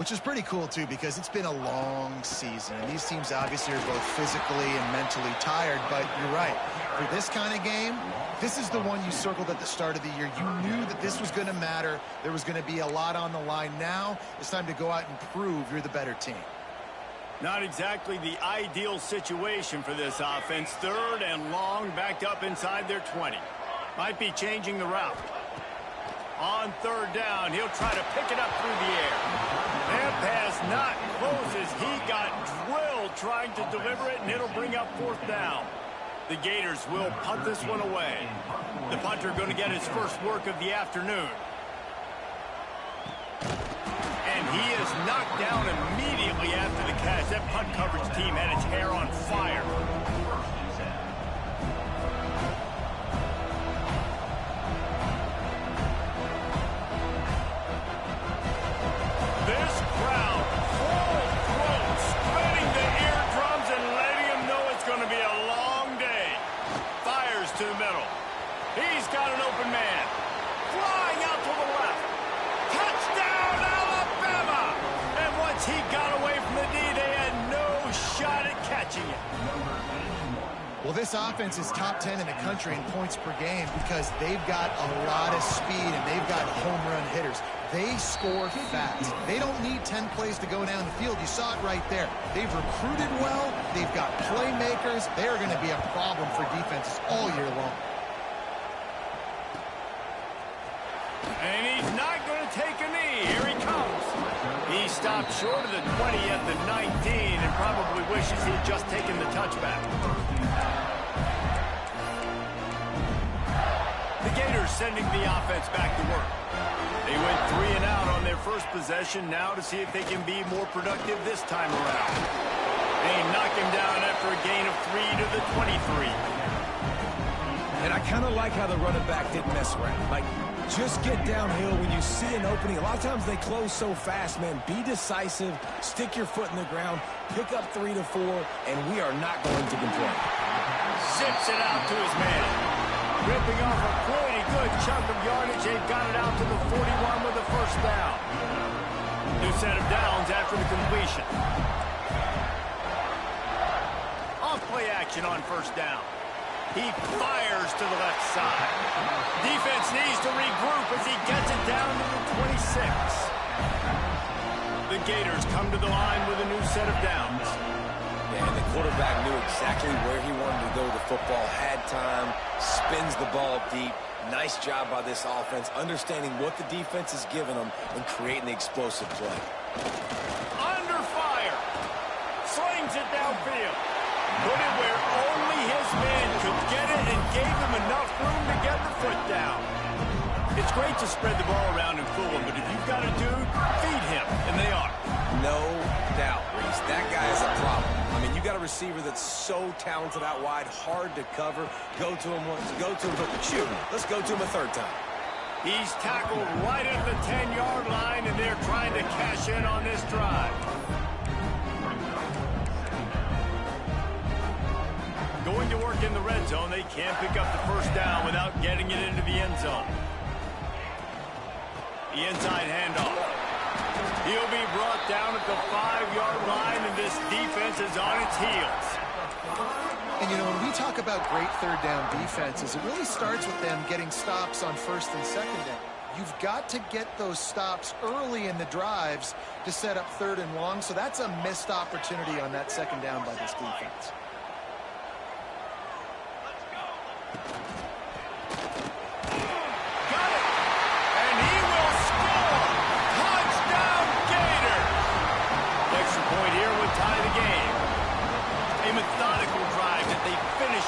Which is pretty cool, too, because it's been a long season. And these teams obviously are both physically and mentally tired. But you're right. For this kind of game, this is the one you circled at the start of the year. You knew that this was going to matter. There was going to be a lot on the line. Now it's time to go out and prove you're the better team. Not exactly the ideal situation for this offense. 3rd and long, backed up inside their 20. Might be changing the route. On 3rd down, he'll try to pick it up through the air. That pass not close as he got drilled trying to deliver it, and it'll bring up 4th down. The Gators will punt this one away. The punter going to get his first work of the afternoon. And he is knocked down immediately after the catch. That punt coverage team had its hair on fire. This crowd, full throat, spreading the eardrums and letting them know it's going to be a long day. Fires to the middle. He's got an open man. Flying out to the left. Touchdown, Alabama! And once he got away from the D, they had no shot at catching it. Well, this offense is top 10 in the country in points per game because they've got a lot of speed and they've got home run hitters. They score fast. They don't need 10 plays to go down the field. You saw it right there. They've recruited well. They've got playmakers. They're going to be a problem for defenses all year long. And he's not going to take a knee. Here he comes. He stopped short of the 20 at the 19 and probably wishes he had just taken the touchback. The Gators sending the offense back to work. They went 3 and out on their first possession. Now to see if they can be more productive this time around. They knock him down after a gain of 3 to the 23. And I kind of like how the running back didn't mess around. Like, just get downhill when you see an opening. A lot of times they close so fast, man. Be decisive, stick your foot in the ground, pick up 3 to 4, and we are not going to complain. Zips it out to his man. Ripping off a pretty good chunk of yardage. They've got it out to the 41 with the first down. New set of downs after the completion. Off play action on first down. He fires to the left side. Defense needs to regroup as he gets it down to the 26. The Gators come to the line with a new set of downs. Yeah, and the quarterback knew exactly where he wanted to go with the football, had time, spins the ball deep. Nice job by this offense, understanding what the defense is giving them and creating the explosive play. Under fire. Slings it downfield. Put it where only his man could get it and gave him enough room to get the foot down. It's great to spread the ball around and fool him, but if you've got a dude, feed him, and they are. No doubt, Reese. That guy is a problem. I mean, you got a receiver that's so talented out wide, hard to cover. Go to him once, go to him, but shoot him. Let's go to him a 3rd time. He's tackled right at the 10-yard line, and they're trying to cash in on this drive. Going to work in the red zone, they can't pick up the first down without getting it into the end zone. The inside handoff. He'll be brought down at the 5-yard line, and this defense is on its heels. And, you know, when we talk about great 3rd down defenses, it really starts with them getting stops on 1st and 2nd down. You've got to get those stops early in the drives to set up 3rd and long, so that's a missed opportunity on that 2nd down by this defense.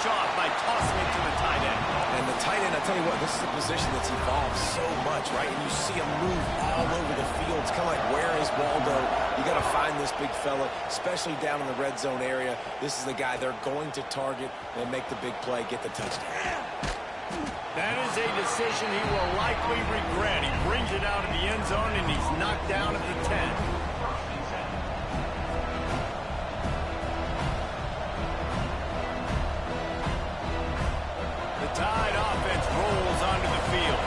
Off by tossing it to the tight end. And the tight end, I tell you what, this is a position that's evolved so much, right? And you see him move all over the field. It's kind of like, where is Waldo? You got to find this big fella, especially down in the red zone area. This is the guy they're going to target and make the big play, get the touchdown. That is a decision he will likely regret. He brings it out of the end zone, and he's knocked down at the 10. Tide offense rolls onto the field.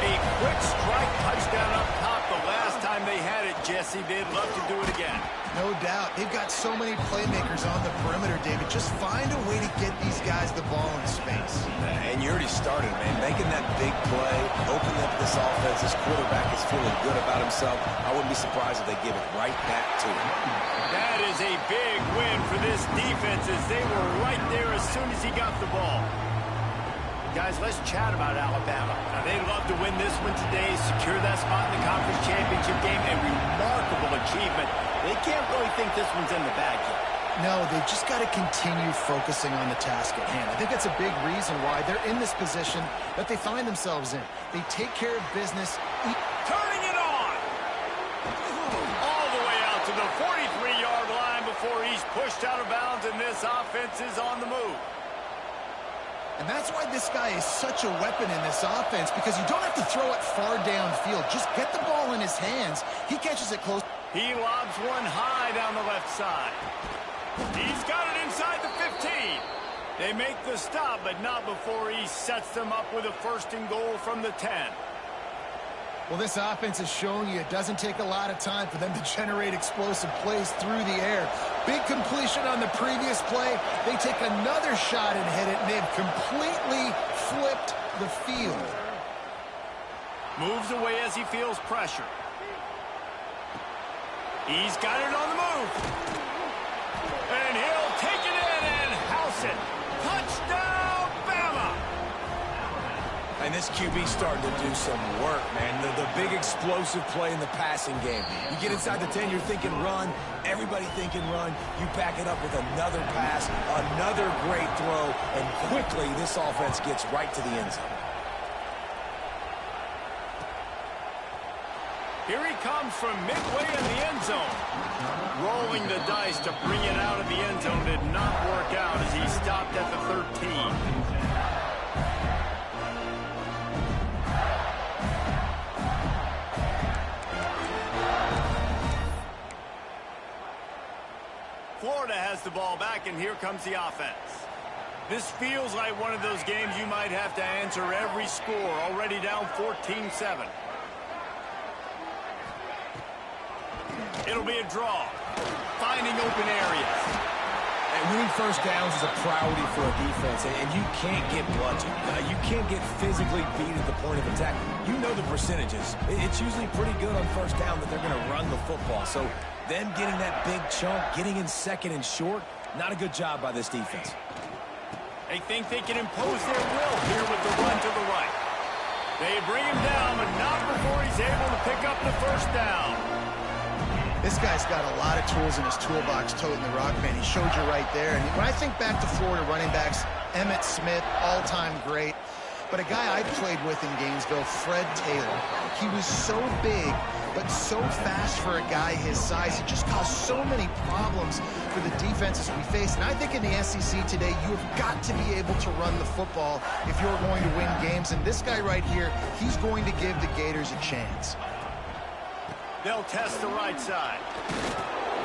A quick strike touchdown up top the last time they had it, Jesse. Obviously, they'd love to do it again. No doubt. They've got so many playmakers on the perimeter, David. Just find a way to get these guys the ball in space. And you already started, man. Making that big play, opening up this offense. This quarterback is feeling good about himself. I wouldn't be surprised if they give it right back to him. That is a big win for this defense as they were right there as soon as he got the ball. Guys, let's chat about Alabama. Now, they'd love to win this one today, secure that spot in the conference championship game. A remarkable achievement. They can't really think this one's in the bag yet. No, they've just got to continue focusing on the task at hand. I think that's a big reason why they're in this position that they find themselves in. They take care of business. Turning it on! All the way out to the 43-yard line before he's pushed out of bounds, and this offense is on the move. And that's why this guy is such a weapon in this offense, because you don't have to throw it far downfield. Just get the ball in his hands. He catches it close. He lobs one high down the left side. He's got it inside the 15. They make the stop, but not before he sets them up with a first and goal from the 10. Well, this offense is showing you it doesn't take a lot of time for them to generate explosive plays through the air. Big completion on the previous play. They take another shot and hit it, and they've completely flipped the field. Moves away as he feels pressure. He's got it on the move. And he'll take it in and house it. Touchdown, Bama! And this QB's starting to do some work, man. The big explosive play in the passing game. You get inside the 10, you're thinking run. Everybody thinking run. You back it up with another pass, another great throw, and quickly this offense gets right to the end zone. Here he comes from midway in the end zone. Rolling the dice to bring it out of the end zone did not work out as he stopped at the 13. Florida has the ball back, and here comes the offense. This feels like one of those games you might have to answer every score, already down 14-7. It'll be a draw, finding open areas. And winning first downs is a priority for a defense, and you can't get bludgeoned. You can't get physically beat at the point of attack. You know the percentages. It's usually pretty good on first down that they're going to run the football. So them getting that big chunk, getting in second and short, not a good job by this defense. They think they can impose their will here with the run to the right. They bring him down, but not before he's able to pick up the first down. This guy's got a lot of tools in his toolbox, toting the rock, man. He showed you right there. And when I think back to Florida running backs, Emmitt Smith, all-time great. But a guy I played with in Gainesville, Fred Taylor, he was so big, but so fast for a guy his size. He just caused so many problems for the defenses we face. And I think in the SEC today, you have got to be able to run the football if you're going to win games. And this guy right here, he's going to give the Gators a chance. They'll test the right side.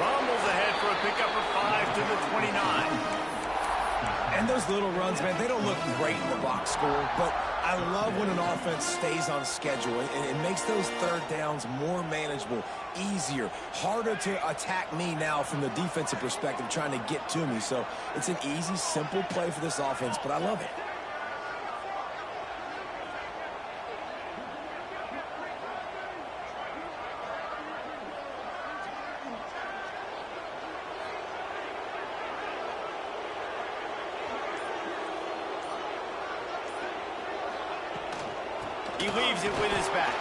Rumbles ahead for a pickup of 5 to the 29. And those little runs, man, they don't look great in the box score, but I love when an offense stays on schedule. It makes those third downs more manageable, easier, harder to attack me now from the defensive perspective, trying to get to me. So it's an easy, simple play for this offense, but I love it. He leaves it with his back.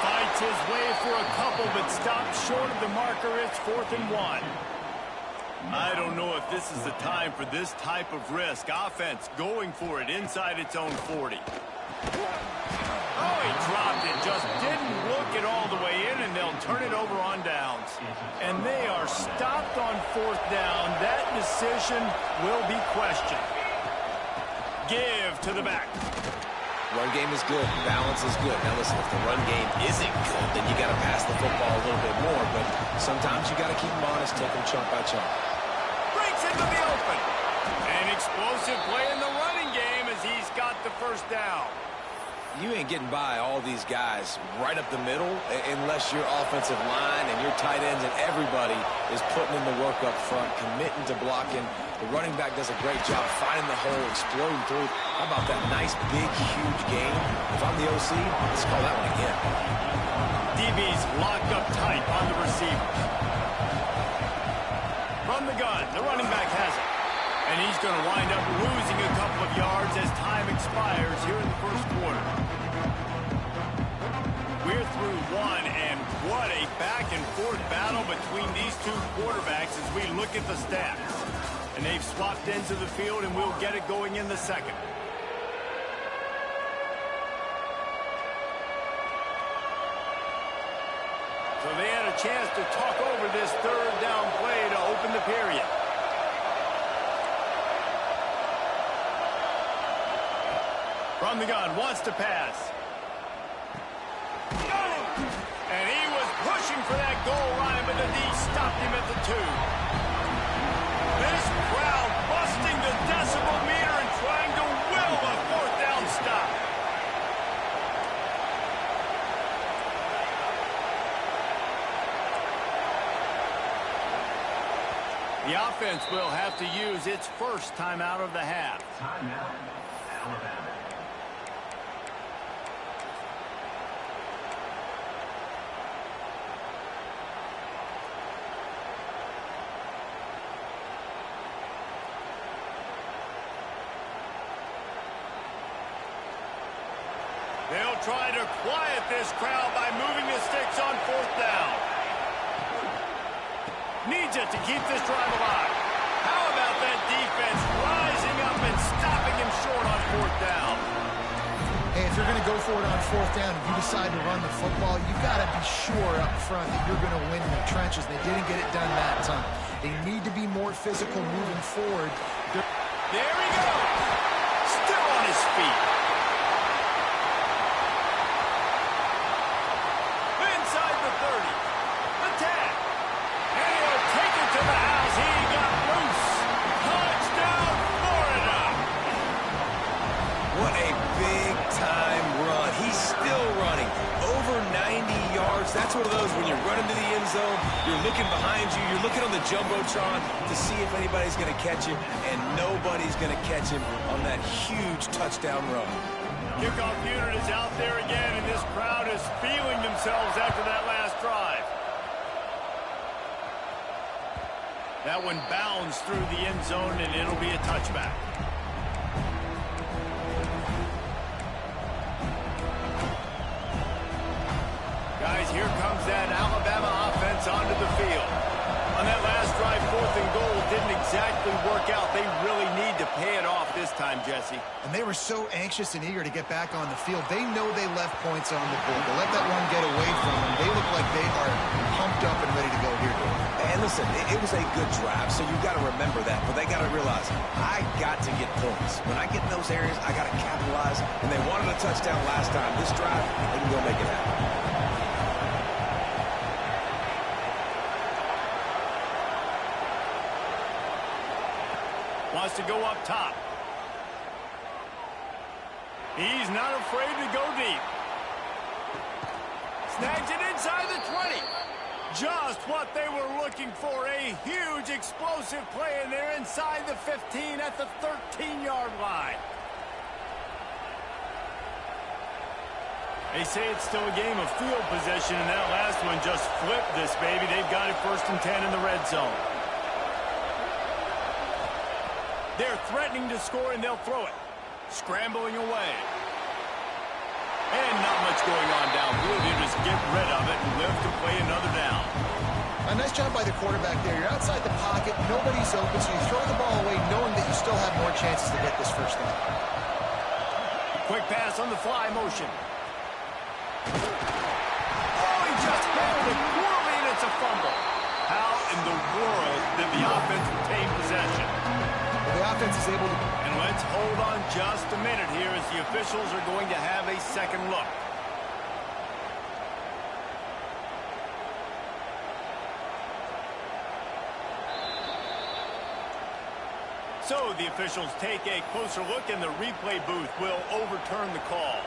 Fights his way for a couple, but stops short of the marker. It's 4th and 1. I don't know if this is the time for this type of risk. Offense going for it inside its own 40. Oh, he dropped it. Just didn't look it all the way in, and they'll turn it over on downs. And they are stopped on 4th down. That decision will be questioned. Give to the back. Run game is good. Balance is good. Now listen, if the run game isn't good, then you got to pass the football a little bit more. But sometimes you got to keep them honest, take them chunk by chunk. Breaks into the open. An explosive play in the running game as he's got the first down. You ain't getting by all these guys right up the middle unless your offensive line and your tight ends and everybody is putting in the work up front, committing to blocking. The running back does a great job finding the hole, exploding through. How about that nice, big, huge gain? If I'm the OC, let's call that one again. DB's locked up tight on the receivers. From the gun, the running back has it. And he's going to wind up losing a couple of yards as time expires here in the first quarter. We're through one, and what a back-and-forth battle between these two quarterbacks as we look at the stats. And they've swapped ends of the field, and we'll get it going in the second. So they had a chance to talk over this third down play to open the period. From the gun, wants to pass. And he was pushing for that goal line, but the D stopped him at the 2. This crowd busting the decibel meter and trying to will a fourth down stop. The offense will have to use its first timeout of the half. Timeout, Alabama. They'll try to quiet this crowd by moving the sticks on fourth down. Needs it to keep this drive alive. How about that defense rising up and stopping him short on fourth down? Hey, if you're going to go for it on fourth down and you decide to run the football, you've got to be sure up front that you're going to win in the trenches. They didn't get it done that time. They need to be more physical moving forward. There he goes. Still on his feet. Inside the 30. The tag. And he'll take it to the house. He got loose. Touchdown, Florida. What a big-time run. He's still running. Over 90 yards. That's one of those when you're running to the end zone, you're looking behind you, you're looking on the Jumbotron to see if anybody's going to catch him, and nobody's going to catch him on that huge touchdown run. Kickoff unit is out there again, and this crowd is feeling themselves after that last drive. That one bounds through the end zone, and it'll be a touchback. Guys, here comes that Alabama offense onto the field. On that last drive, 4th and goal didn't exactly work out. They really need to pay it off this time, Jesse. And they were so anxious and eager to get back on the field. They know they left points on the board. To let that one get away from them, they look like they are pumped up and ready to go here. And listen, it was a good drive, so you've got to remember that. But they got to realize, I got to get points. When I get in those areas, I got to capitalize. And they wanted a touchdown last time. This drive, they can go make it happen. Wants to go up top. He's not afraid to go deep. Snags it inside the 20. Just what they were looking for. A huge explosive play, and they're inside the 15 at the 13-yard line. They say it's still a game of field possession, and that last one just flipped this baby. They've got it 1st and 10 in the red zone. They're threatening to score, and they'll throw it. Scrambling away. And not much going on downfield. You just get rid of it and live to play another down. A nice job by the quarterback there. You're outside the pocket. Nobody's open, so you throw the ball away knowing that you still have more chances to get this first down. Quick pass on the fly motion. Oh, he just handled it poorly, and it's a fumble. How in the world did the offense retain possession? The offense is able to... And let's hold on just a minute here as the officials are going to have a second look. So the officials take a closer look, and the replay booth will overturn the call.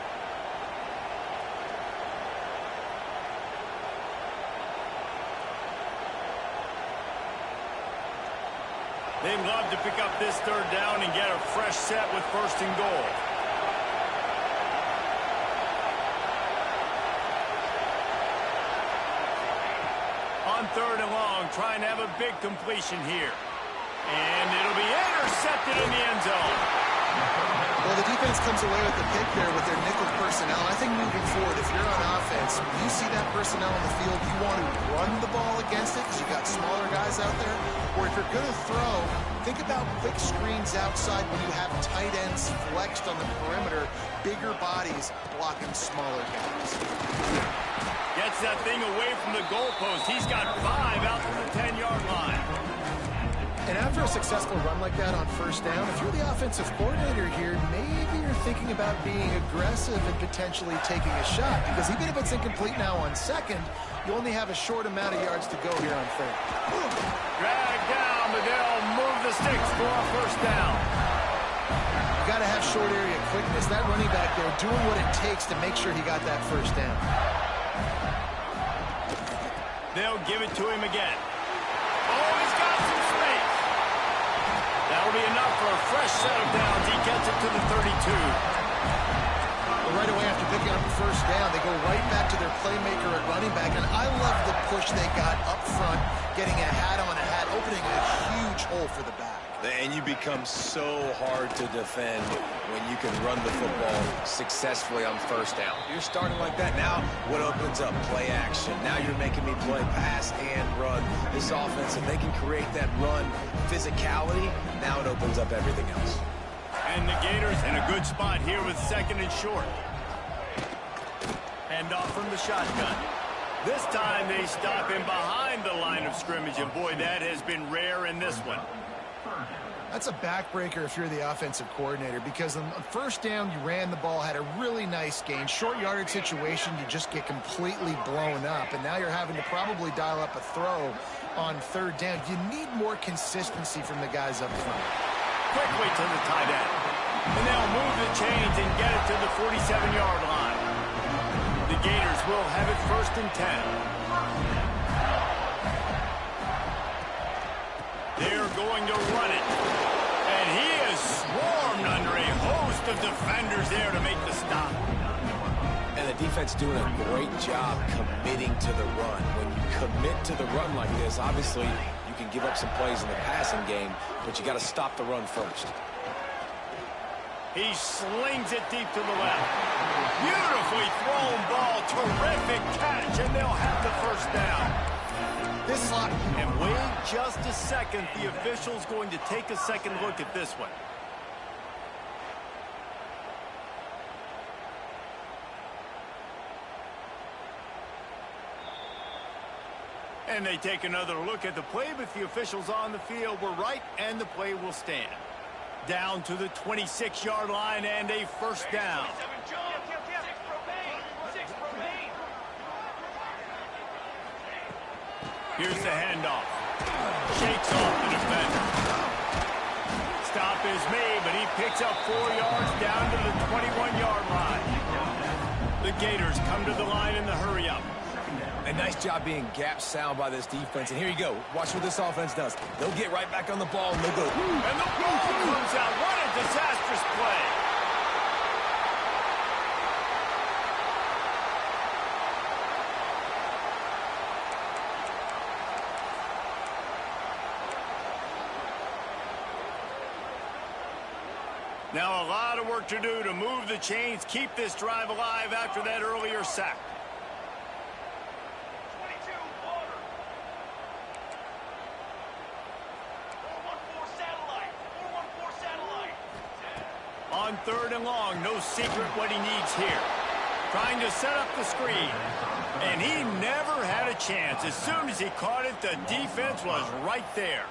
They'd love to pick up this third down and get a fresh set with first and goal. On third and long, trying to have a big completion here. And it'll be intercepted in the end zone. Well, the defense comes away with the pick there with their nickel personnel. I think moving forward, if you're on offense, when you see that personnel on the field, you want to run the ball against it because you've got smaller guys out there. Or if you're going to throw, think about quick screens outside when you have tight ends flexed on the perimeter, bigger bodies blocking smaller guys. Gets that thing away from the goalpost. He's got 5 out to the 10-yard line. And after a successful run like that on first down, if you're the offensive coordinator here, maybe you're thinking about being aggressive and potentially taking a shot. Because even if it's incomplete now on second, you only have a short amount of yards to go here on third. Drag down, but they'll move the sticks for a first down. You got to have short area quickness. That running back there doing what it takes to make sure he got that first down. They'll give it to him again. Oh, he's got some space. That'll be enough for a fresh set of downs. He gets it to the 32. Well, right away after picking up the first down, they go right back to their playmaker at running back. And I love the push they got up front, getting a hat on a hat, opening a huge hole for the back. And you become so hard to defend when you can run the football successfully on first down. You're starting like that. Now what opens up? Play action. Now you're making me play pass and run. This offense, if they can create that run physicality, now it opens up everything else. And the Gators in a good spot here with second and short. Hand off from the shotgun. This time they stop him behind the line of scrimmage, and boy, that has been rare in this one. That's a backbreaker if you're the offensive coordinator, because on first down, you ran the ball, had a really nice gain. Short yardage situation, you just get completely blown up, and now you're having to probably dial up a throw on third down. You need more consistency from the guys up front. Quickly to the tight end. And they'll move the chains and get it to the 47-yard line. The Gators will have it first and 10. They're going to run it. And he is swarmed under a host of defenders there to make the stop. And the defense doing a great job committing to the run. When you commit to the run like this, obviously you can give up some plays in the passing game, but you got to stop the run first. He slings it deep to the left. Beautifully thrown ball. Terrific catch, and they'll have the first down. This slot. And wait just a second. The official's going to take a second look at this one. And they take another look at the play, but the officials on the field were right, and the play will stand. Down to the 26-yard line and a first down. Here's the handoff. Shakes off the defender. Stop is made, but he picks up 4 yards down to the 21-yard line. The Gators come to the line in the hurry-up. A nice job being gap sound by this defense. And here you go. Watch what this offense does. They'll get right back on the ball, and they'll go. And the ball comes out. What a disastrous play. Now a lot of work to do to move the chains, keep this drive alive after that earlier sack. On third and long, no secret what he needs here. Trying to set up the screen. And he never had a chance. As soon as he caught it, the defense was right there.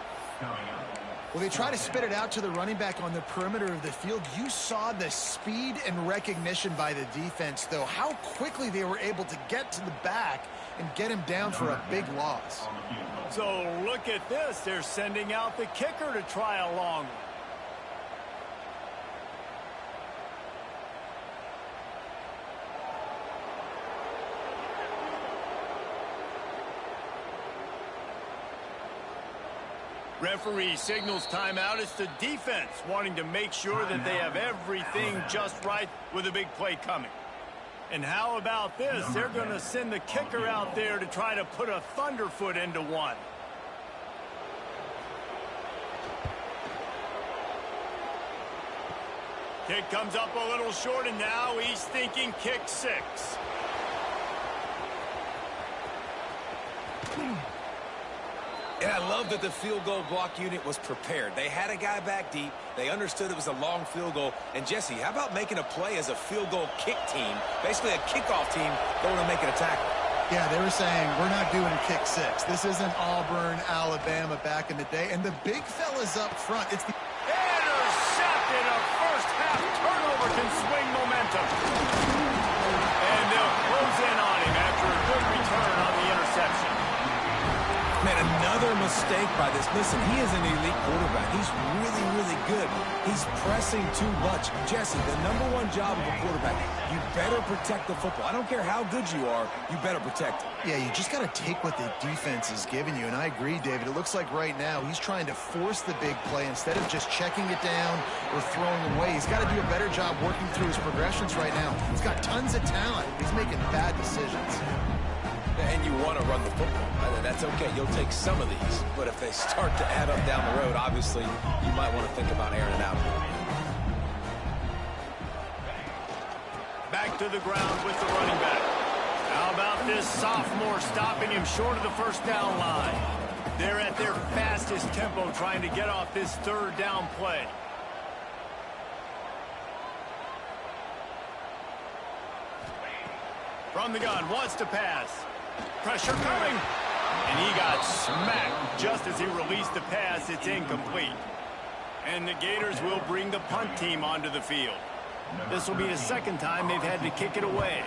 Well, they try to spit it out to the running back on the perimeter of the field. You saw the speed and recognition by the defense, though. How quickly they were able to get to the back and get him down for a big loss. So look at this. They're sending out the kicker to try a long one. Referee signals timeout. It's the defense wanting to make sure that they have everything just right with a big play coming. And how about this? They're going to send the kicker out there to try to put a thunderfoot into one. Kick comes up a little short, and now he's thinking kick 6. And I love that the field goal block unit was prepared. They had a guy back deep. They understood it was a long field goal. And, Jesse, how about making a play as a field goal kick team, basically a kickoff team going and making a tackle? Yeah, they were saying, we're not doing kick 6. This isn't Auburn, Alabama back in the day. And the big fella's up front. It's the intercepted. A first-half turnover can swing momentum. And they'll close in on him after a good return on the interception. Man, another mistake by this. Listen, he is an elite quarterback. He's really, really good. He's pressing too much. Jesse, the #1 job of a quarterback, you better protect the football. I don't care how good you are, you better protect it. Yeah, you just got to take what the defense is giving you. And I agree, David. It looks like right now he's trying to force the big play instead of just checking it down or throwing away. He's got to do a better job working through his progressions right now. He's got tons of talent. He's making bad decisions. And you want to run the football. That's okay. You'll take some of these. But if they start to add up down the road, obviously, you might want to think about airing it out. Back to the ground with the running back. How about this sophomore stopping him short of the first down line? They're at their fastest tempo trying to get off this third down play. From the gun, wants to pass. Pressure coming. And he got smacked just as he released the pass. It's incomplete. And the Gators will bring the punt team onto the field. This will be the second time they've had to kick it away.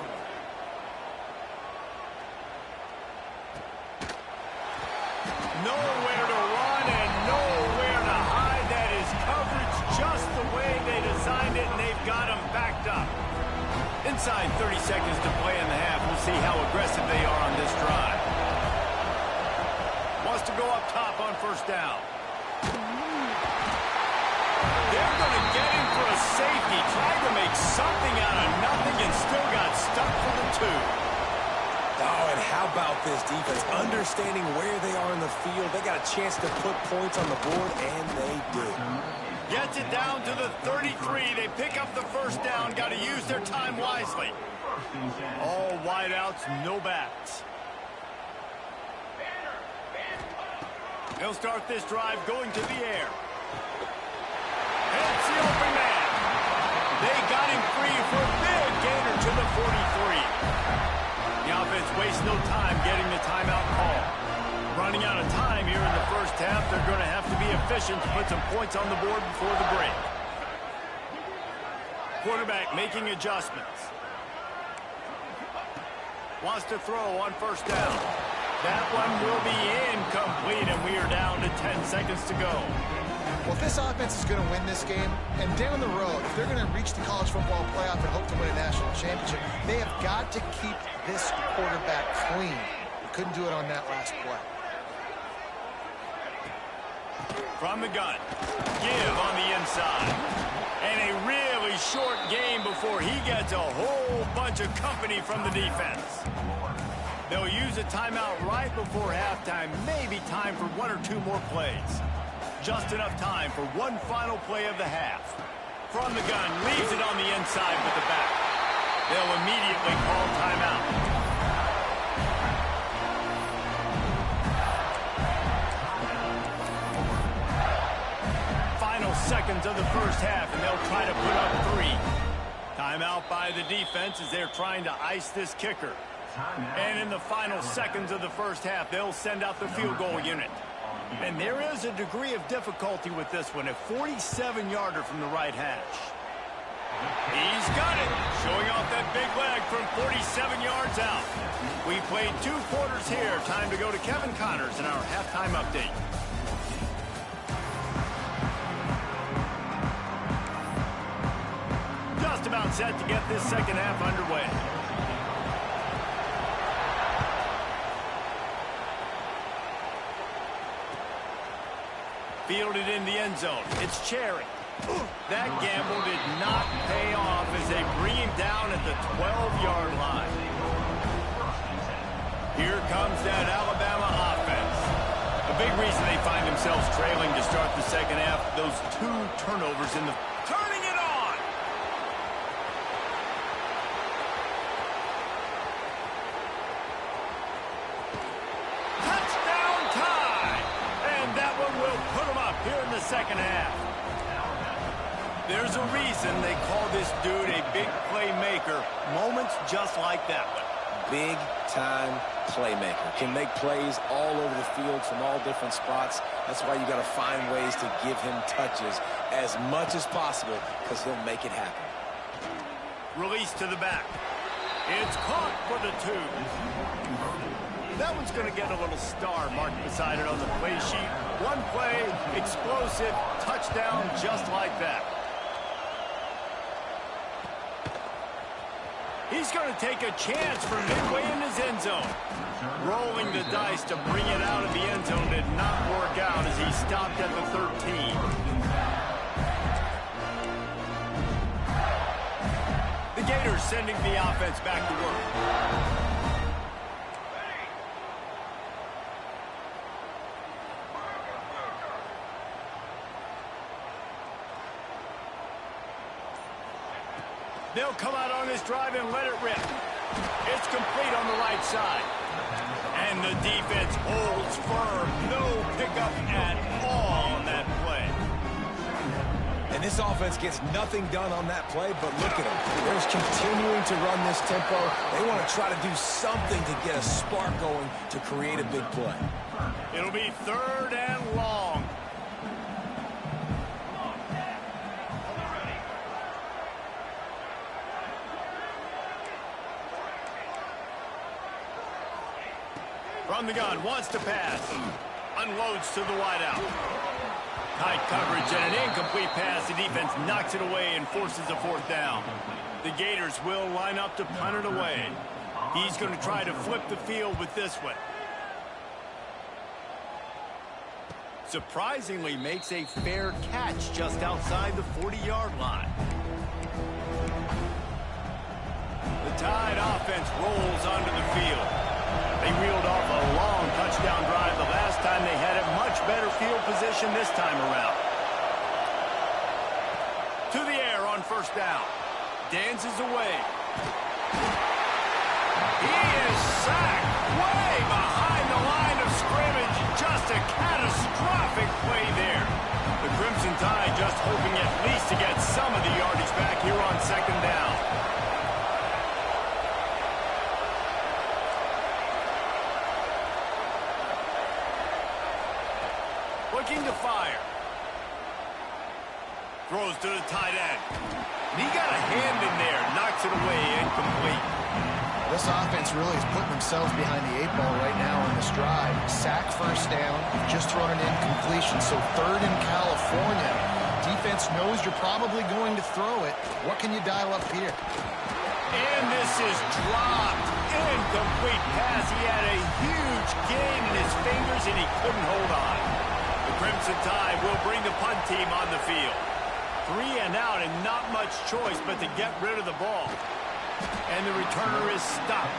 Nowhere to run and nowhere to hide. That is coverage just the way they designed it, and they've got them backed up. Inside 30 seconds to play in the half. We'll see how aggressive they are on this drive. Wants to go up top on first down. They're going to get him for a safety. Trying to make something out of nothing and still got stuck for the 2. Oh, and how about this defense? Understanding where they are in the field. They got a chance to put points on the board, and they did. Gets it down to the 33. They pick up the first down. Got to use their time wisely. All wideouts, no backs. They'll start this drive going to the air. It's the open man. They got him free for a big gainer to the 43. The offense wastes no time getting the timeout call. Running out of time here in the first half. They're going to have to be efficient to put some points on the board before the break. Quarterback making adjustments. Wants to throw on first down. That one will be incomplete, and we are down to 10 seconds to go. Well, if this offense is going to win this game, and down the road, if they're going to reach the college football playoff and hope to win a national championship, they have got to keep this quarterback clean. They couldn't do it on that last play. From the gun, give on the inside. And a really short game before he gets a whole bunch of company from the defense. They'll use a timeout right before halftime. Maybe time for 1 or 2 more plays. Just enough time for one final play of the half. From the gun, leaves it on the inside with the back. They'll immediately call timeout. Final seconds of the first half, and they'll try to put up 3. Timeout by the defense as they're trying to ice this kicker. And in the final seconds of the first half, they'll send out the field goal unit. And there is a degree of difficulty with this one, a 47-yarder from the right hash. He's got it, showing off that big leg from 47 yards out. We played 2 quarters here. Time to go to Kevin Connors in our halftime update. Just about set to get this second half underway. fielded in the end zone. It's Cherry. That gamble did not pay off as they bring him down at the 12-yard line. Here comes that Alabama offense. A big reason they find themselves trailing to start the second half, those 2 turnovers in the... Turning it on! Touchdown tie! And that one will put them up here in the second half. There's a reason they call this dude a big playmaker. Moments just like that one. Big-time playmaker. Can make plays all over the field from all different spots. That's why you got to find ways to give him touches as much as possible because he'll make it happen. Release to the back. It's caught for the 2. That one's going to get a little star marked beside it on the play sheet. One play, explosive, touchdown just like that. He's going to take a chance from midway in his end zone. Rolling the dice to bring it out of the end zone did not work out as he stopped at the 13. The Gators sending the offense back to work. They'll come out on this drive and let it rip. It's complete on the right side. And the defense holds firm. No pickup at all on that play. And this offense gets nothing done on that play, but look at them. They're just continuing to run this tempo. They want to try to do something to get a spark going to create a big play. It'll be 3rd and long. From the gun, wants to pass. Unloads to the wideout. Tight coverage and an incomplete pass. The defense knocks it away and forces a 4th down. The Gators will line up to punt it away. He's going to try to flip the field with this one. Surprisingly makes a fair catch just outside the 40-yard line. The Tide offense rolls onto the field. They reeled off a long touchdown drive the last time they had a much better field position this time around. To the air on 1st down. Dances away. He is sacked way behind the line of scrimmage. Just a catastrophic play there. The Crimson Tide just hoping at least to get some of the yardage back here on 2nd down. Looking to fire. Throws to the tight end. He got a hand in there. Knocks it away. Incomplete. This offense really is putting themselves behind the 8 ball right now on this drive. Sack 1st down. Just thrown an incompletion. So 3rd in California. Defense knows you're probably going to throw it. What can you dial up here? And this is dropped. Incomplete pass. He had a huge gain in his fingers and he couldn't hold on. The Crimson Tide will bring the punt team on the field. 3 and out and not much choice but to get rid of the ball. And the returner is stopped.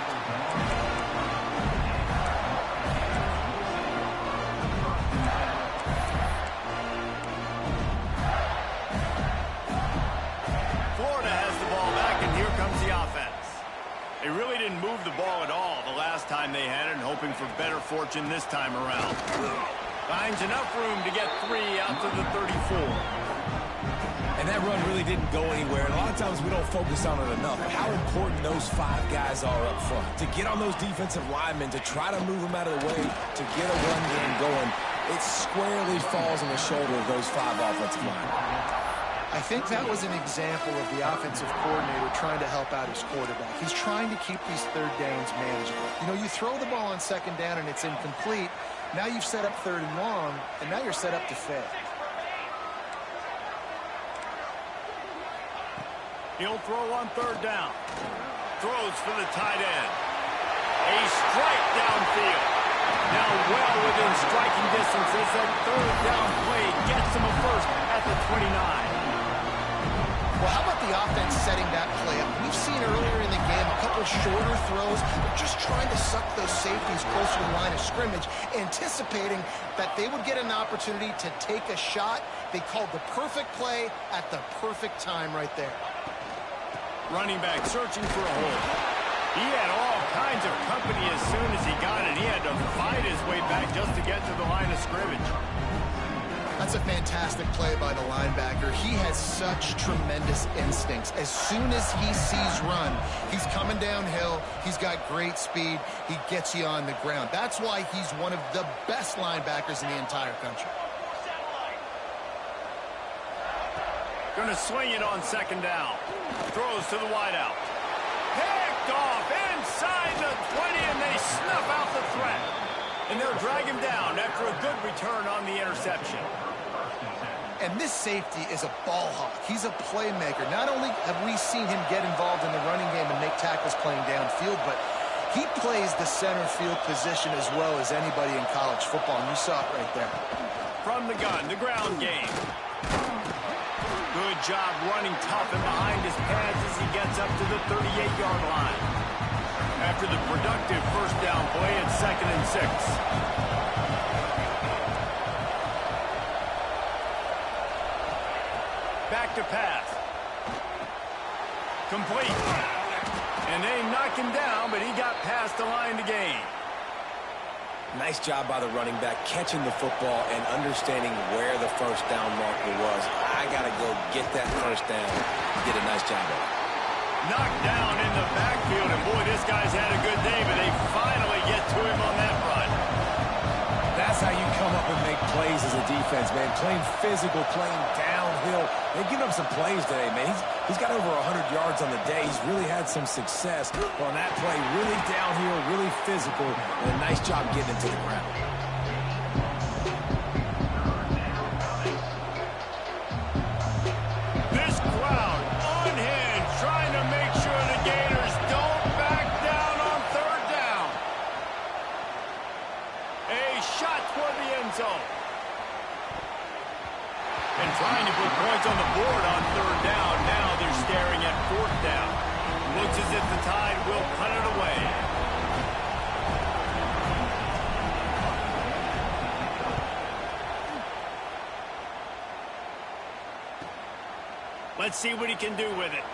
Florida has the ball back, and here comes the offense. They really didn't move the ball at all the last time they had it, and hoping for better fortune this time around. Finds enough room to get 3 out to the 34. And that run really didn't go anywhere. And a lot of times we don't focus on it enough. But how important those 5 guys are up front. To get on those defensive linemen, to try to move them out of the way, to get a run game going, it squarely falls on the shoulder of those 5 offensive linemen. I think that was an example of the offensive coordinator trying to help out his quarterback. He's trying to keep these 3rd downs manageable. You know, you throw the ball on 2nd down and it's incomplete. Now you've set up 3rd and long, and now you're set up to fail. He'll throw on 3rd down. Throws for the tight end. A strike downfield. Now well within striking distance as that third down play gets him a first at the 29. Well, how about the offense setting that play up? We've seen earlier in the game a couple shorter throws. They're just trying to suck those safeties closer to the line of scrimmage, anticipating that they would get an opportunity to take a shot. They called the perfect play at the perfect time right there. Running back searching for a hole. He had all kinds of company as soon as he got it. He had to fight his way back just to get to the line of scrimmage. That's a fantastic play by the linebacker. He has such tremendous instincts. As soon as he sees run, he's coming downhill. He's got great speed. He gets you on the ground. That's why he's one of the best linebackers in the entire country. Going to swing it on second down. Throws to the wideout. Picked off inside the 20, and they snuff out the threat. And they'll drag him down after a good return on the interception. And this safety is a ball hawk. He's a playmaker. Not only have we seen him get involved in the running game and make tackles playing downfield, but he plays the center field position as well as anybody in college football, and you saw it right there. From the gun, the ground game. Good job running tough and behind his pads as he gets up to the 38-yard line. After the productive first down play, it's 2nd and 6. Back to pass. Complete. And they knock him down, but he got past the line to gain. Nice job by the running back, catching the football and understanding where the first down marker was. I got to go get that first down. He did a nice job of it. Knocked down in the backfield, and boy, this guy's had a good day, but they finally get to him on that run. That's how you come up and make plays as a defense, man. Playing physical, playing downhill. They've given up some plays today, man. He's got over 100 yards on the day. He's really had some success on that play. Really downhill, really physical, and a nice job getting it to the ground. This crowd unhinged, trying to make sure the Gators don't back down on third down. A shot toward the end zone. And trying to put points on the board on third down. Now they're staring at fourth down. Looks as if the Tide will punt it away. Let's see what he can do with it.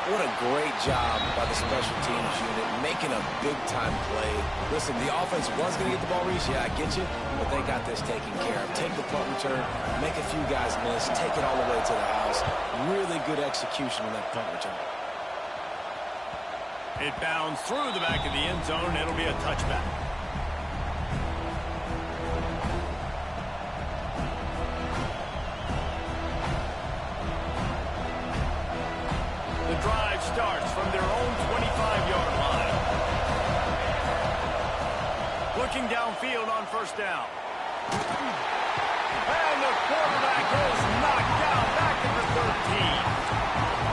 What a great job by the special teams unit, making a big-time play. Listen, the offense was going to get the ball reached. Yeah, I get you, but they got this taken care of. Take the punt return, make a few guys miss, take it all the way to the house. Really good execution on that punt return. It bounds through the back of the end zone. It'll be a touchback. Drive starts from their own 25-yard line. Looking downfield on first down. And the quarterback is knocked down back at the 13.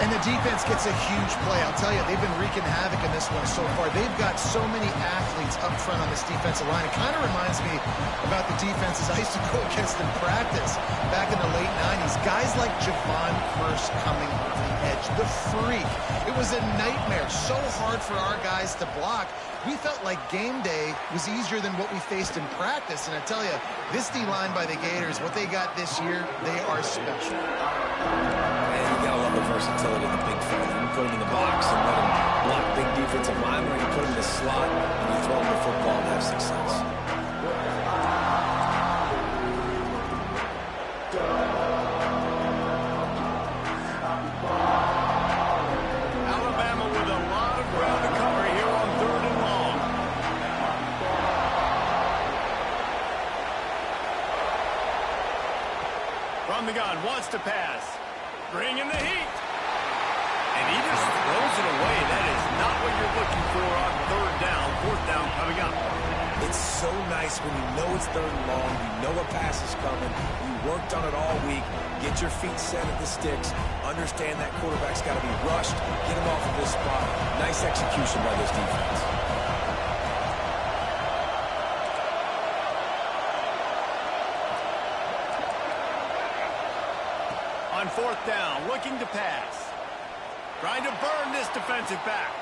And the defense gets a huge play. I'll tell you, they've been wreaking havoc in this one so far. They've got so many athletes up front on this defensive line. It kind of reminds me about the defenses I used to go against in practice back in the late 90s. Guys like Javon Curse coming off the edge, the freak. It was a nightmare. So hard for our guys to block. We felt like game day was easier than what we faced in practice. And I tell you, this D-line by the Gators, what they got this year, they are special. You gotta love the versatility of the big fella. You put him in the box and let him block big defensive linemen, or you put him in the slot and you throw him the football and have success. Alabama with a lot of ground to cover here on third and long. run, wants to pass. Bringing the heat. And he just throws it away. That is not what you're looking for on third down. Fourth down coming up. It's so nice when you know it's third and long, you know a pass is coming, you worked on it all week, get your feet set at the sticks, understand that quarterback's got to be rushed, get him off of this spot. Nice execution by this defense. On fourth down, looking to pass. Trying to burn this defensive back.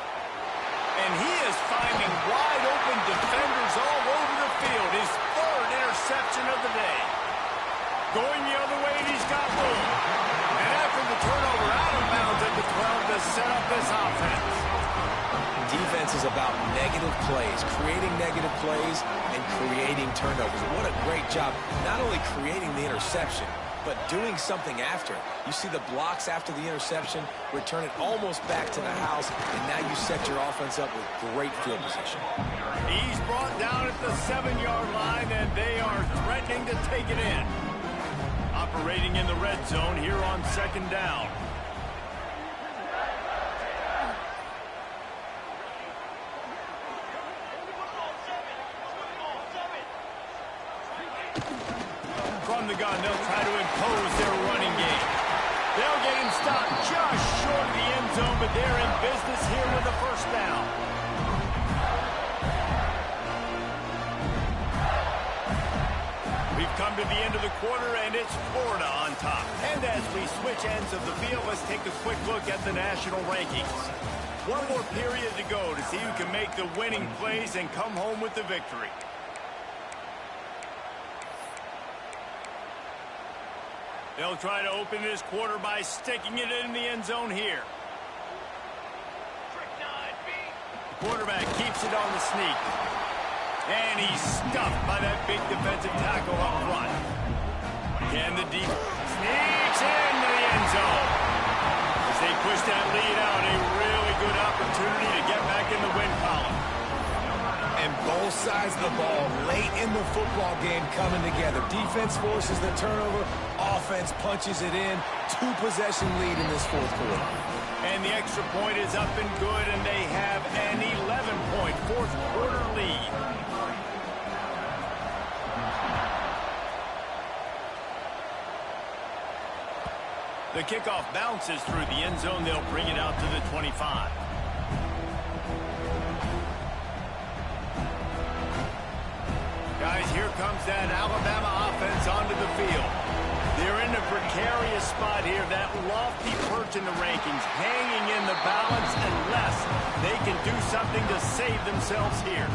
And he is finding wide-open defenders all over the field. His third interception of the day. Going the other way, and he's got room. And after the turnover, out of bounds at the 12 to set up this offense. Defense is about negative plays, creating negative plays and creating turnovers. What a great job, not only creating the interception, but doing something after. You see the blocks after the interception, return it almost back to the house, and now you set your offense up with great field position. He's brought down at the 7-yard line, and they are threatening to take it in. Operating in the red zone here on second down. From the gun, they'll try to impose their running game. They'll get him stopped just short of the end zone, but they're in business here with a first down. We've come to the end of the quarter, and it's Florida on top. And as we switch ends of the field, let's take a quick look at the national rankings. One more period to go to see who can make the winning plays and come home with the victory. They'll try to open this quarter by sticking it in the end zone here. The quarterback keeps it on the sneak. And he's stuffed by that big defensive tackle up front. Can the deep sneaks into the end zone. As they push that lead out, a really good opportunity to get back in the win column. And both sides of the ball late in the football game coming together. Defense forces the turnover. Offense punches it in. 2-possession lead in this fourth quarter. And the extra point is up and good, and they have an 11-point fourth quarter lead. The kickoff bounces through the end zone. They'll bring it out to the 25. Guys, here comes that Alabama offense onto the field. They're in a precarious spot here, that lofty perch in the rankings, hanging in the balance unless they can do something to save themselves here.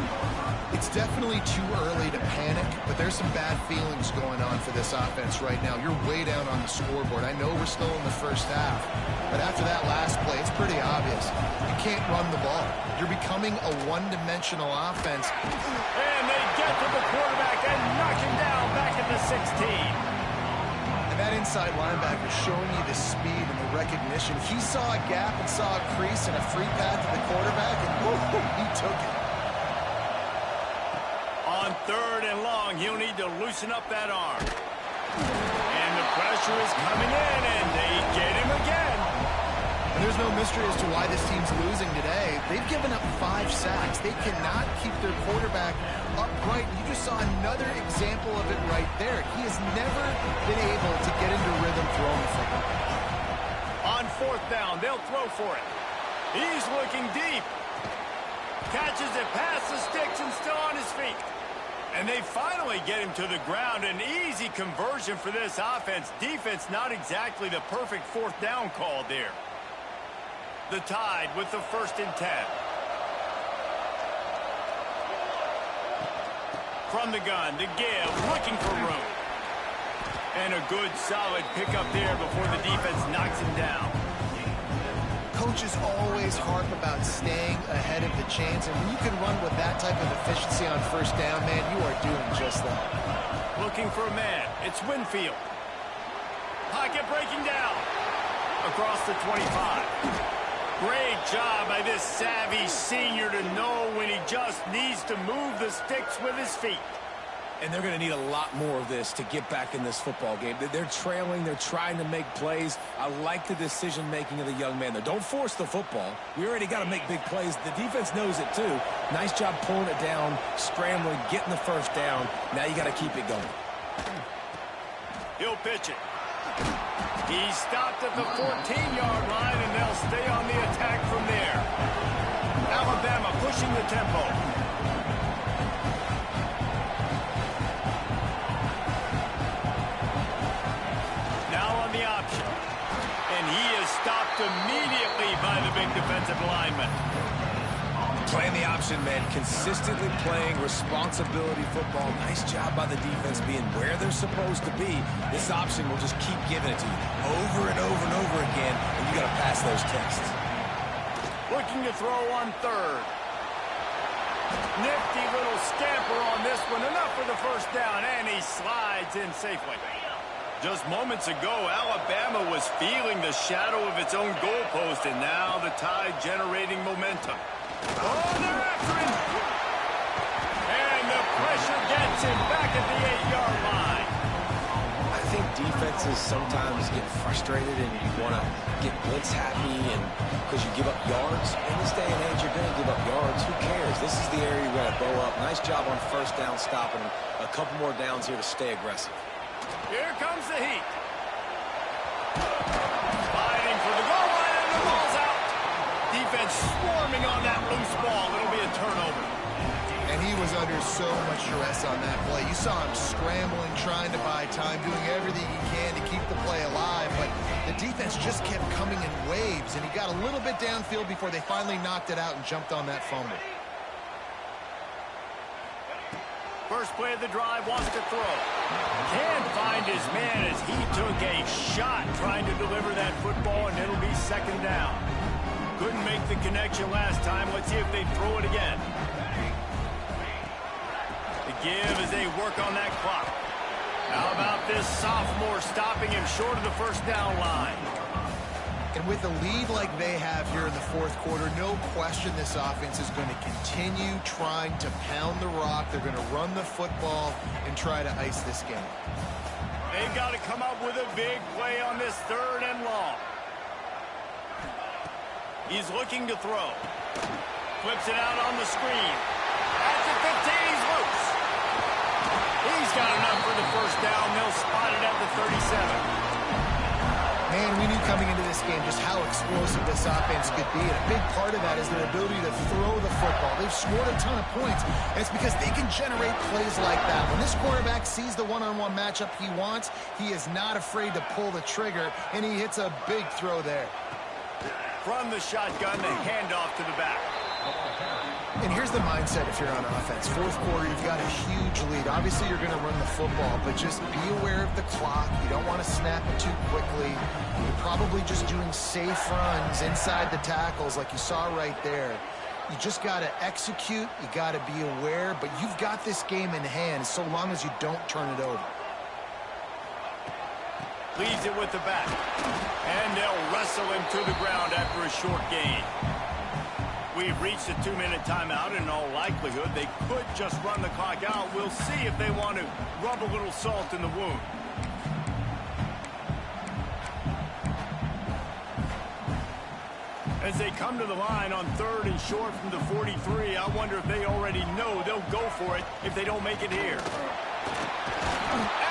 It's definitely too early to panic, but there's some bad feelings going on for this offense right now. You're way down on the scoreboard. I know we're still in the first half, but after that last play, it's pretty obvious. You can't run the ball. You're becoming a one-dimensional offense. And they get to the quarterback and knock him down back at the 16. And that inside linebacker showing you the speed and the recognition. He saw a gap and saw a crease and a free path to the quarterback, and whoop, he took it. On third and long, he'll need to loosen up that arm. And the pressure is coming in, and they get him again. And there's no mystery as to why this team's losing today. They've given up 5 sacks. They cannot keep their quarterback upright. You just saw another example of it right there. He has never been able to get into rhythm throwing the football. On fourth down, they'll throw for it. He's looking deep. Catches it past the sticks and still on his feet. And they finally get him to the ground. An easy conversion for this offense. Defense not exactly the perfect fourth down call there. The Tide with the 1st and 10. From the gun, to give, looking for room. And a good, solid pickup there before the defense knocks him down. Coaches always harp about staying ahead of the chains, and when you can run with that type of efficiency on first down, man, you are doing just that. Looking for a man. It's Winfield. Pocket breaking down. Across the 25. Great job by this savvy senior to know when he just needs to move the sticks with his feet. And they're going to need a lot more of this to get back in this football game. They're trailing. They're trying to make plays. I like the decision-making of the young man there. Don't force the football. We already got to make big plays. The defense knows it, too. Nice job pulling it down, scrambling, getting the first down. Now you got to keep it going. He'll pitch it. He stopped at the 14-yard line, and they'll stay on the attack from there. Alabama pushing the tempo. Stopped immediately by the big defensive lineman. Playing the option, man. Consistently playing responsibility football. Nice job by the defense being where they're supposed to be. This option will just keep giving it to you over and over and over again, and you got to pass those tests. Looking to throw on third. Nifty little scamper on this one. Enough for the first down, and he slides in safely. Just moments ago, Alabama was feeling the shadow of its own goalpost, and now the Tide generating momentum. Oh, they're after him! And the pressure gets him back at the 8-yard line. I think defenses sometimes get frustrated and you want to get blitz happy, and because you give up yards. In this day and age, you're going to give up yards. Who cares? This is the area you're going to bow up. Nice job on first down stopping him. A couple more downs here to stay aggressive. Here comes the heat. Fighting for the goal line, and the ball's out. Defense swarming on that loose ball. It'll be a turnover. And he was under so much stress on that play. You saw him scrambling, trying to buy time, doing everything he can to keep the play alive. But the defense just kept coming in waves, and he got a little bit downfield before they finally knocked it out and jumped on that fumble. First play of the drive, wants to throw. Can't find his man as he took a shot trying to deliver that football, and it'll be second down. Couldn't make the connection last time. Let's see if they throw it again. The give as they work on that clock. How about this sophomore stopping him short of the first down line? And with a lead like they have here in the fourth quarter, no question this offense is going to continue trying to pound the rock. They're going to run the football and try to ice this game. They've got to come up with a big play on this third and long. He's looking to throw. Flips it out on the screen. At the 15, he's loose. He's got enough for the first down. They'll spot it at the 37. Man, we knew coming into this game just how explosive this offense could be. And a big part of that is their ability to throw the football. They've scored a ton of points, and it's because they can generate plays like that. When this quarterback sees the one-on-one matchup he wants, he is not afraid to pull the trigger, and he hits a big throw there. From the shotgun, the handoff to the back. And here's the mindset if you're on offense. Fourth quarter, you've got a huge lead. Obviously, you're going to run the football, but just be aware of the clock. You don't want to snap it too quickly. You're probably just doing safe runs inside the tackles like you saw right there. You just got to execute. You got to be aware, but you've got this game in hand so long as you don't turn it over. Leads it with the back. And they'll wrestle him to the ground after a short gain. We've reached a 2-minute timeout, and in all likelihood, they could just run the clock out. We'll see if they want to rub a little salt in the wound. As they come to the line on third and short from the 43, I wonder if they already know they'll go for it if they don't make it here.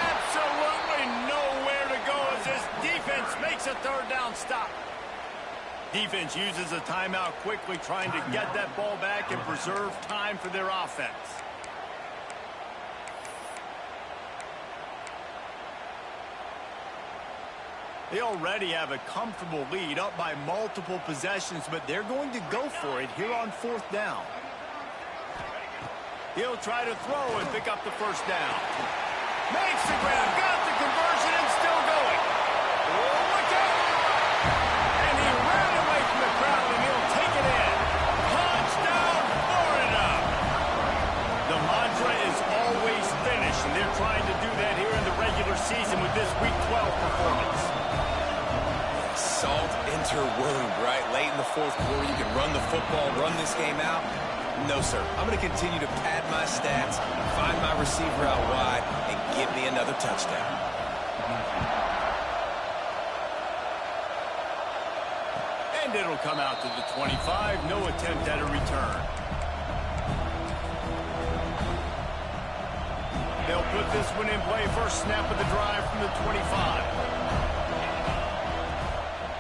Absolutely nowhere to go as this defense makes a third down stop. Defense uses a timeout quickly, trying to get that ball back and preserve time for their offense. They already have a comfortable lead, up by multiple possessions, but they're going to go for it here on fourth down. He'll try to throw and pick up the first down. Makes the grab, got the conversion, and still going. Oh, look out! And he ran away from the crowd, and he'll take it in. Touchdown, Florida! The mantra is always finish, and they're trying to do that here in the regular season with this Week 12 performance. Salt enter wound, right? Late in the fourth quarter, you can run the football, run this game out. No, sir. I'm going to continue to pad my stats, find my receiver out wide, and give me another touchdown. And it'll come out to the 25. No attempt at a return. They'll put this one in play. First snap of the drive from the 25.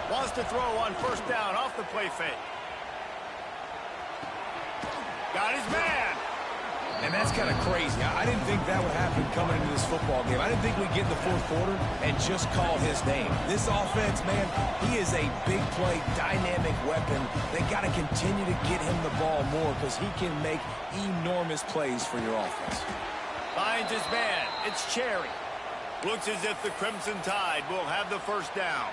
Wants to throw on first down off the play fake. Got his man. And that's kind of crazy. I didn't think that would happen coming into this football game. I didn't think we'd get in the fourth quarter and just call his name. This offense, man, he is a big play, dynamic weapon. They got to continue to get him the ball more because he can make enormous plays for your offense. Finds his man. It's Cherry. Looks as if the Crimson Tide will have the first down.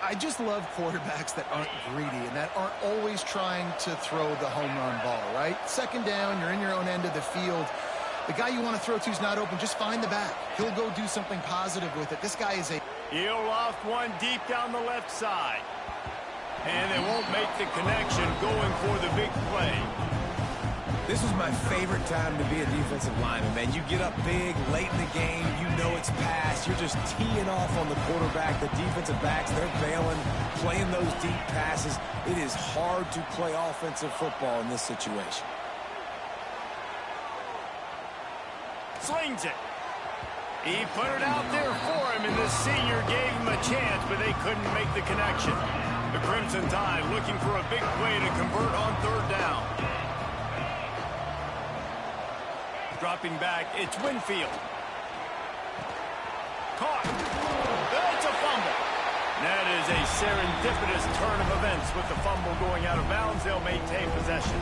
I just love quarterbacks that aren't greedy and that aren't always trying to throw the home run ball, right? Second down, you're in your own end of the field. The guy you want to throw to is not open. Just find the back. He'll go do something positive with it. This guy is a... He'll loft one deep down the left side. And they won't make the connection going for the big play. This was my favorite time to be a defensive lineman, man. You get up big, late in the game, you know it's past. You're just teeing off on the quarterback. The defensive backs, they're bailing, playing those deep passes. It is hard to play offensive football in this situation. Slings it. He put it out there for him, and the senior gave him a chance, but they couldn't make the connection. The Crimson Tide looking for a big play to convert on third down. Dropping back, it's Winfield. Caught. It's a fumble. That is a serendipitous turn of events with the fumble going out of bounds. They'll maintain possession.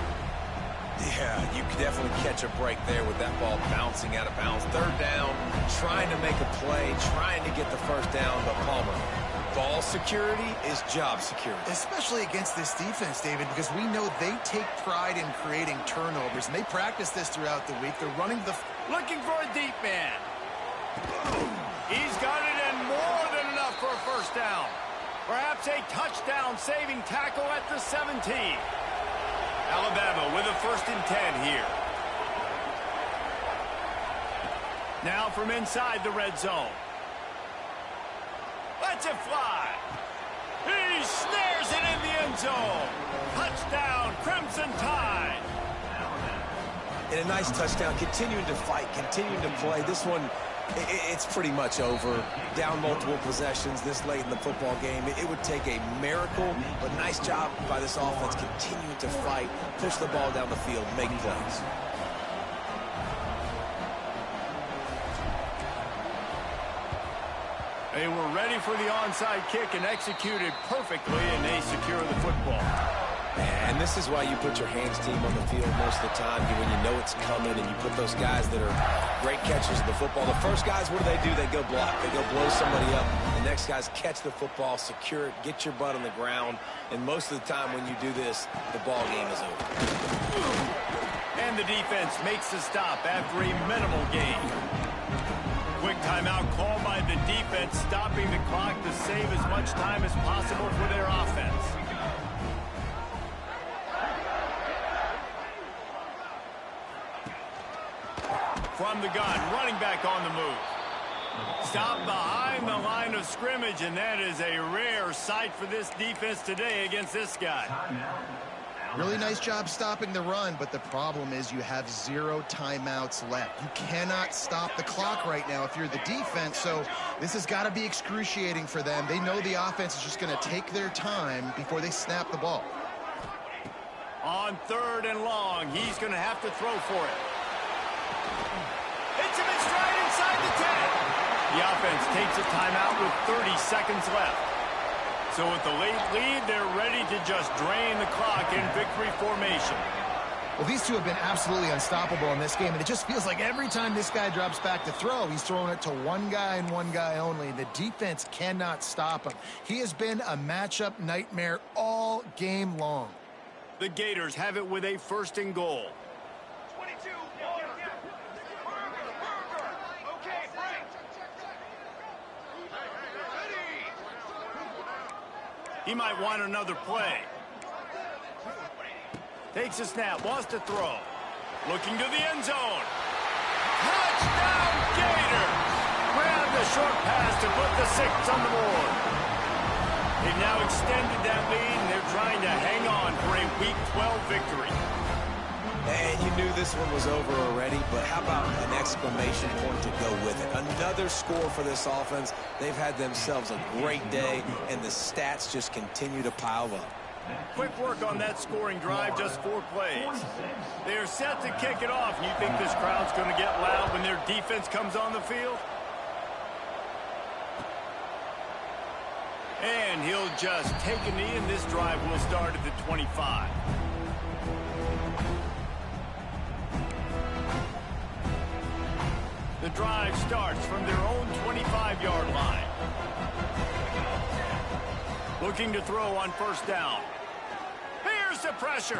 Yeah, you could definitely catch a break there with that ball bouncing out of bounds. Third down, trying to make a play, trying to get the first down, but Palmer. Ball security is job security. Especially against this defense, David, because we know they take pride in creating turnovers, and they practice this throughout the week. They're running the... Looking for a deep man. He's got it, and more than enough for a first down. Perhaps a touchdown-saving tackle at the 17. Alabama with a 1st and 10 here. Now from inside the red zone. Lets it fly. He snares it in the end zone. Touchdown, Crimson Tide. And a nice touchdown, continuing to fight, continuing to play. This one, it's pretty much over. Down multiple possessions this late in the football game. It would take a miracle, but nice job by this offense continuing to fight, push the ball down the field, make plays. They were ready for the onside kick and executed perfectly, and they secure the football. And this is why you put your hands team on the field most of the time, when you know it's coming, and you put those guys that are great catchers of the football. The first guys, what do? They go block. They go blow somebody up. The next guys catch the football, secure it, get your butt on the ground. And most of the time when you do this, the ball game is over. And the defense makes the stop after a minimal gain. Quick timeout called by the defense, stopping the clock to save as much time as possible for their offense. From the gun, running back on the move. Stopped behind the line of scrimmage, and that is a rare sight for this defense today against this guy. Really nice job stopping the run, but the problem is you have 0 timeouts left. You cannot stop the clock right now if you're the defense, so this has got to be excruciating for them. They know the offense is just going to take their time before they snap the ball. On 3rd and long, he's going to have to throw for it. Hits him in stride inside the 10. The offense takes a timeout with 30 seconds left. So with the late lead, they're ready to just drain the clock in victory formation. Well, these two have been absolutely unstoppable in this game, and it just feels like every time this guy drops back to throw, he's throwing it to one guy and one guy only. The defense cannot stop him. He has been a matchup nightmare all game long. The Gators have it with a 1st and goal. He might want another play. Takes a snap, wants to throw. Looking to the end zone. Touchdown, Gator! Grab the short pass to put the 6 on the board. They've now extended that lead, and they're trying to hang on for a Week 12 victory. And you knew this one was over already, but how about an exclamation point to go with it? Another score for this offense. They've had themselves a great day, and the stats just continue to pile up. Quick work on that scoring drive, just 4 plays. They are set to kick it off, and you think this crowd's going to get loud when their defense comes on the field? And he'll just take a knee, and this drive will start at the 25. The drive starts from their own 25-yard line. Looking to throw on first down. Here's the pressure.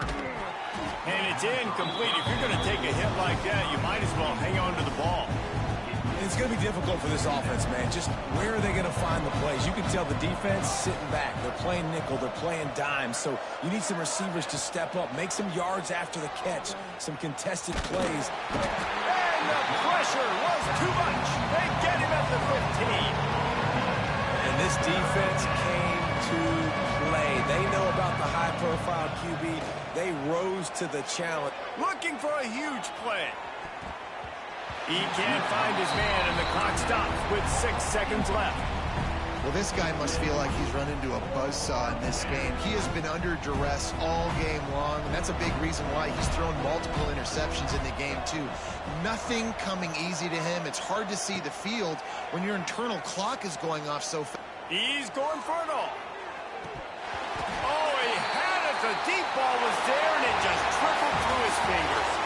And it's incomplete. If you're going to take a hit like that, you might as well hang on to the ball. It's going to be difficult for this offense, man. Just where are they going to find the plays? You can tell the defense sitting back. They're playing nickel. They're playing dime. So you need some receivers to step up, make some yards after the catch, some contested plays. And the pressure was too much. They get him at the 15. And this defense came to play. They know about the high-profile QB. They rose to the challenge. Looking for a huge play. He can't find his man, and the clock stops with 6 seconds left. Well, this guy must feel like he's run into a buzzsaw in this game. He has been under duress all game long, and that's a big reason why he's thrown multiple interceptions in the game, too. Nothing coming easy to him. It's hard to see the field when your internal clock is going off so fast. He's going for it all. Oh, he had it. The deep ball was there, and it just trickled through his fingers.